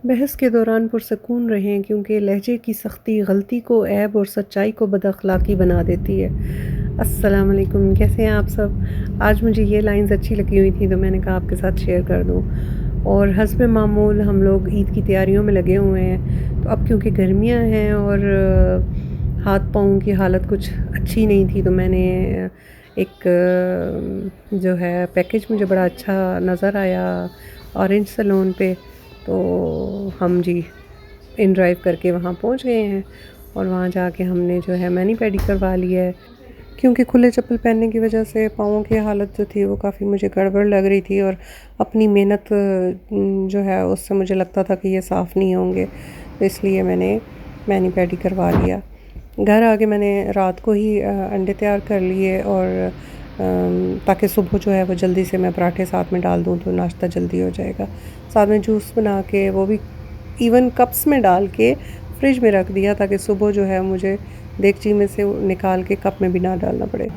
बहस के दौरान पुरसकून रहें क्योंकि लहजे की सख्ती गलती को ऐब और सच्चाई को बदअखलाकी बना देती है। अस्सलाम वालेकुम, कैसे हैं आप सब? आज मुझे ये लाइन्स अच्छी लगी हुई थी तो मैंने कहा आपके साथ शेयर कर दूँ। और हस्ब मामूल हम लोग ईद की तैयारियों में लगे हुए हैं। तो अब क्योंकि गर्मियाँ हैं और हाथ पाँव की हालत कुछ अच्छी नहीं थी तो मैंने एक जो है पैकेज मुझे बड़ा अच्छा नज़र आया ऑरेंज सैलून पे। तो हम जी इन ड्राइव करके वहाँ पहुँच गए हैं और वहाँ जाके हमने जो है मैनी पेडी करवा लिया है क्योंकि खुले चप्पल पहनने की वजह से पाँवों की हालत जो थी वो काफ़ी मुझे गड़बड़ लग रही थी और अपनी मेहनत जो है उससे मुझे लगता था कि ये साफ़ नहीं होंगे, तो इसलिए मैंने मैनी पेडी करवा लिया। घर आके मैंने रात को ही अंडे तैयार कर लिए और ताकि सुबह जो है वो जल्दी से मैं पराठे साथ में डाल दूँ तो नाश्ता जल्दी हो जाएगा। साथ में जूस बना के वो भी इवन कप्स में डाल के फ्रिज में रख दिया ताकि सुबह जो है मुझे देगची में से निकाल के कप में भी ना डालना पड़े,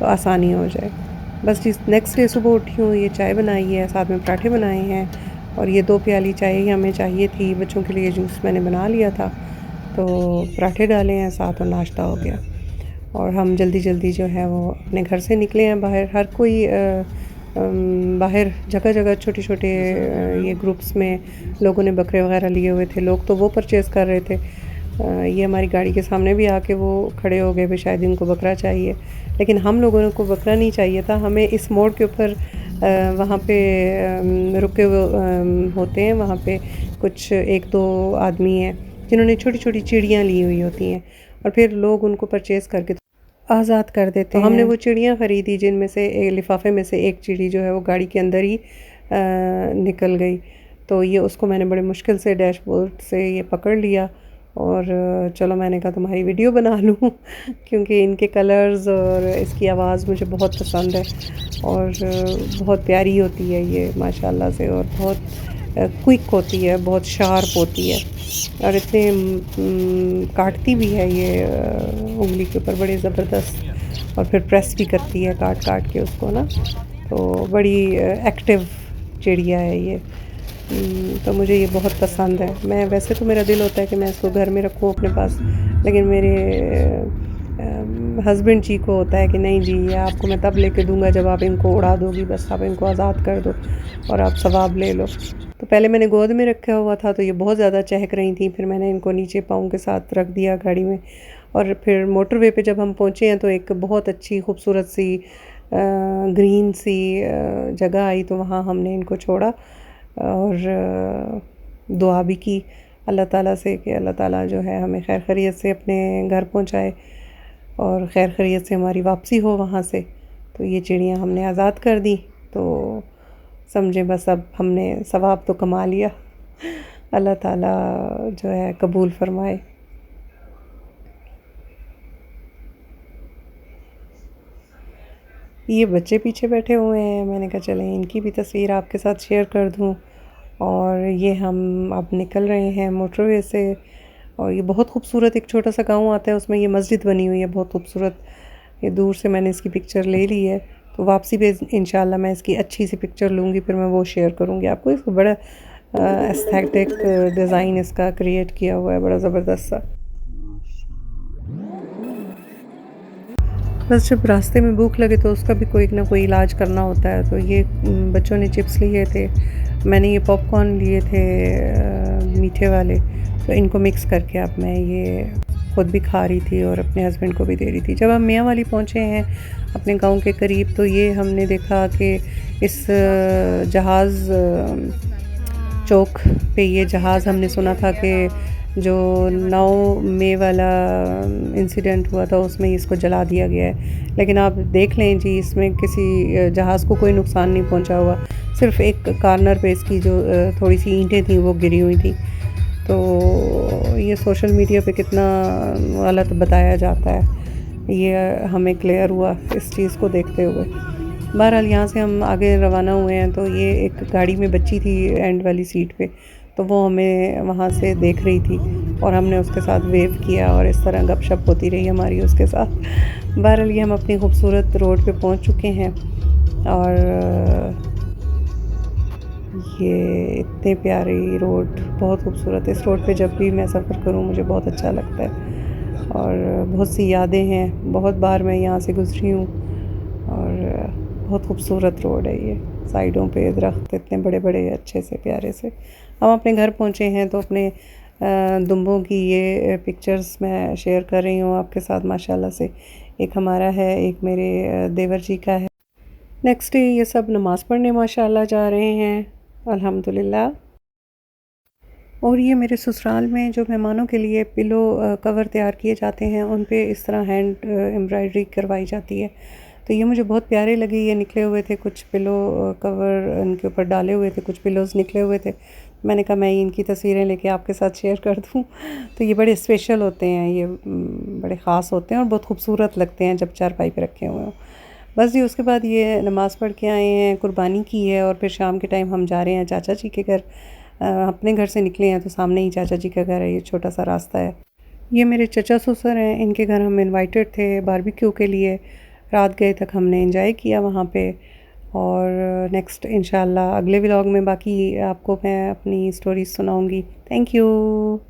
तो आसानी हो जाए। बस जिस नेक्स्ट डे सुबह उठी हूँ, ये चाय बनाई है, साथ में पराठे बनाए हैं और ये 2 प्याली चाय ही हमें चाहिए थी। बच्चों के लिए जूस मैंने बना लिया था, तो पराठे डाले हैं साथ और नाश्ता हो गया। और हम जल्दी-जल्दी जो है वो अपने घर से निकले हैं बाहर। हर कोई बाहर जगह-जगह छोटे-छोटे ये ग्रुप्स में लोगों ने बकरे वगैरह लिए हुए थे। लोग तो वो परचेज़ कर रहे थे। ये हमारी गाड़ी के सामने भी आके वो खड़े हो गए भी शायद इनको बकरा चाहिए। लेकिन हम लोगों को बकरा नहीं चाहिए था। हमें इस मोड़ के ऊपर वहाँ पे रुके हुए होते हैं, वहाँ पे कुछ 1-2 आदमी हैं जिन्होंने छोटी-छोटी चिड़ियाँ ली हुई होती हैं और फिर लोग उनको परचेज़ करके आज़ाद कर देते हैं। तो हमने वो चिड़ियाँ ख़रीदी जिनमें से लिफ़ाफ़े में से एक चिड़ी जो है वो गाड़ी के अंदर ही निकल गई। तो ये उसको मैंने बड़े मुश्किल से डैशबोर्ड से ये पकड़ लिया और चलो मैंने कहा तुम्हारी वीडियो बना लूँ क्योंकि इनके कलर्स और इसकी आवाज़ मुझे बहुत पसंद है और बहुत प्यारी होती है ये माशाल्लाह से और बहुत क्विक होती है, बहुत शार्प होती है और इतने काटती भी है ये उंगली के ऊपर बड़े ज़बरदस्त और फिर प्रेस भी करती है काट-काट के उसको ना, तो बड़ी एक्टिव चिड़िया है ये। तो मुझे ये बहुत पसंद है। मैं वैसे तो मेरा दिल होता है कि मैं इसको घर में रखूँ अपने पास, लेकिन मेरे हस्बैंड जी को होता है कि नहीं जी ये आपको मैं तब लेके दूँगा जब आप इनको उड़ा दोगी, बस आप इनको आज़ाद कर दो और आप सवाब ले लो। तो पहले मैंने गोद में रखा हुआ था तो ये बहुत ज़्यादा चहक रही थी, फिर मैंने इनको नीचे पाँव के साथ रख दिया गाड़ी में और फिर मोटरवे पे जब हम पहुँचे हैं तो एक बहुत अच्छी खूबसूरत सी ग्रीन सी जगह आई तो वहाँ हमने इनको छोड़ा और दुआ भी की अल्लाह ताला से कि अल्लाह ताला जो है हमें खैर खैरियत से अपने घर पहुँचाए और खैर खैरियत से हमारी वापसी हो वहाँ से। तो ये चिड़ियाँ हमने आज़ाद कर दी, तो समझे बस अब हमने सवाब तो कमा लिया। अल्लाह ताला जो है कबूल फरमाए। ये बच्चे पीछे बैठे हुए हैं, मैंने कहा चलें इनकी भी तस्वीर आपके साथ शेयर कर दूँ। और ये हम अब निकल रहे हैं मोटरवे से और ये बहुत खूबसूरत एक छोटा सा गाँव आता है, उसमें ये मस्जिद बनी हुई है बहुत खूबसूरत। ये दूर से मैंने इसकी पिक्चर ले ली है, तो वापसी पे इंशाल्लाह मैं इसकी अच्छी सी पिक्चर लूँगी, फिर मैं वो शेयर करूँगी आपको। इसको बड़ा एस्थेटिक डिज़ाइन इसका क्रिएट किया हुआ है, बड़ा ज़बरदस्त सा। बस जब रास्ते में भूख लगे तो उसका भी कोई ना कोई इलाज करना होता है, तो ये बच्चों ने चिप्स लिए थे, मैंने ये पॉपकॉर्न लिए थे मीठे वाले, तो इनको मिक्स करके अब मैं ये खुद भी खा रही थी और अपने हस्बैंड को भी दे रही थी। जब हम मियाँ वाली पहुँचे हैं अपने गांव के करीब तो ये हमने देखा कि इस जहाज़ चौक पे ये जहाज़ हमने सुना था कि जो 9 मई वाला इंसिडेंट हुआ था उसमें इसको जला दिया गया है, लेकिन आप देख लें जी इसमें किसी जहाज़ को कोई नुकसान नहीं पहुंचा हुआ, सिर्फ एक कार्नर पे इसकी जो थोड़ी सी ईंटें थी वो गिरी हुई थी। तो ये सोशल मीडिया पे कितना गलत बताया जाता है, ये हमें क्लियर हुआ इस चीज़ को देखते हुए। बहरहाल यहाँ से हम आगे रवाना हुए हैं, तो ये एक गाड़ी में बच्ची थी एंड वाली सीट पे, तो वो हमें वहाँ से देख रही थी और हमने उसके साथ वेव किया और इस तरह गपशप होती रही हमारी उसके साथ। बहरहाल ये हम अपनी खूबसूरत रोड पे पहुँच चुके हैं और ये इतने प्यारी रोड, बहुत खूबसूरत है। इस रोड पे जब भी मैं सफ़र करूँ मुझे बहुत अच्छा लगता है और बहुत सी यादें हैं। बहुत बार मैं यहाँ से गुज़री हूँ और बहुत खूबसूरत रोड है ये। साइडों पे दरख्त इतने बड़े-बड़े अच्छे से प्यारे से। हम अपने घर पहुँचे हैं तो अपने दुम्बों की ये पिक्चर्स मैं शेयर कर रही हूँ आपके साथ माशाल्लाह से। एक हमारा है, एक मेरे देवर जी का है। नेक्स्ट डे ये सब नमाज़ पढ़ने माशाल्लाह जा रहे हैं अल्हम्दुलिल्लाह। और ये मेरे ससुराल में जो मेहमानों के लिए पिलो कवर तैयार किए जाते हैं उन पे इस तरह हैंड एम्ब्रॉयडरी करवाई जाती है। तो ये मुझे बहुत प्यारे लगे। ये निकले हुए थे कुछ पिलो कवर, इनके ऊपर डाले हुए थे, कुछ पिलोज़ निकले हुए थे। मैंने कहा मैं इनकी तस्वीरें लेके आपके साथ शेयर कर दूँ। तो ये बड़े स्पेशल होते हैं, ये बड़े ख़ास होते हैं और बहुत खूबसूरत लगते हैं जब चारपाई पे रखे हुए हों। बस जी उसके बाद ये नमाज़ पढ़ के आए हैं, कुर्बानी की है और फिर शाम के टाइम हम जा रहे हैं चाचा जी के घर। अपने घर से निकले हैं तो सामने ही चाचा जी का घर है, ये छोटा-सा रास्ता है। ये मेरे चचा ससुर हैं, इनके घर हम इनवाइटेड थे बारबेक्यू के लिए। रात गए तक हमने एंजॉय किया वहाँ पे और नेक्स्ट इंशाल्लाह अगले व्लॉग में बाकी आपको मैं अपनी स्टोरीज़ सुनाऊँगी। Thank you.